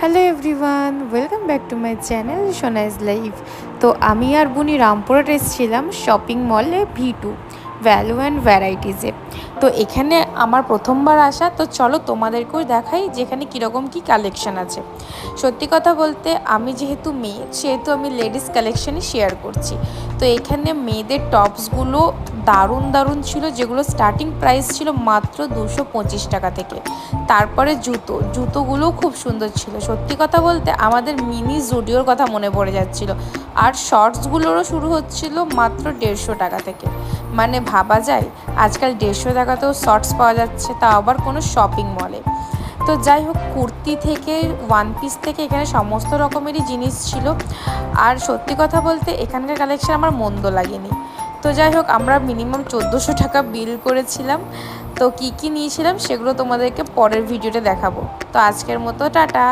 Hello everyone, welcome back to my channel সোনাইজ life. তো আমি আর বুনি রামপুরহাট এসেছিলাম শপিং মলে V2 ভ্যালু অ্যান্ড ভ্যারাইটিসে। তো এখানে আমার প্রথমবার আসা, তো চলো তোমাদেরকেও দেখাই যেখানে কীরকম কী কালেকশান আছে। সত্যি কথা বলতে আমি যেহেতু মেয়ে সেহেতু আমি লেডিস কালেকশানই শেয়ার করছি। তো এখানে মেয়েদের টপসগুলো দারুণ দারুণ ছিল, যেগুলো স্টার্টিং প্রাইস ছিল মাত্র 225 টাকা থেকে। তারপরে জুতোগুলোও খুব সুন্দর ছিল। সত্যি কথা বলতে আমাদের মিনি জুডিওর কথা মনে পড়ে যাচ্ছিল। আর শর্টসগুলোরও শুরু হচ্ছিল মাত্র 150 টাকা থেকে। মানে ভাবা যায় আজকাল 150 টাকাতেও শর্টস পাওয়া যাচ্ছে, তা আবার কোনো শপিং মলে। তো যাই হোক, কুর্তি থেকে ওয়ান পিস থেকে এখানে সমস্ত রকমেরই জিনিস ছিল। আর সত্যি কথা বলতে এখানকার কালেকশন আমার মন্দ লাগেনি। তো যাই হোক, আমরা মিনিমাম 1400 টাকা বিল করেছিলাম। তো কী কী নিয়েছিলাম সেগুলো তোমাদেরকে পরের ভিডিওতে দেখাবো। তো আজকের মতো টাটা।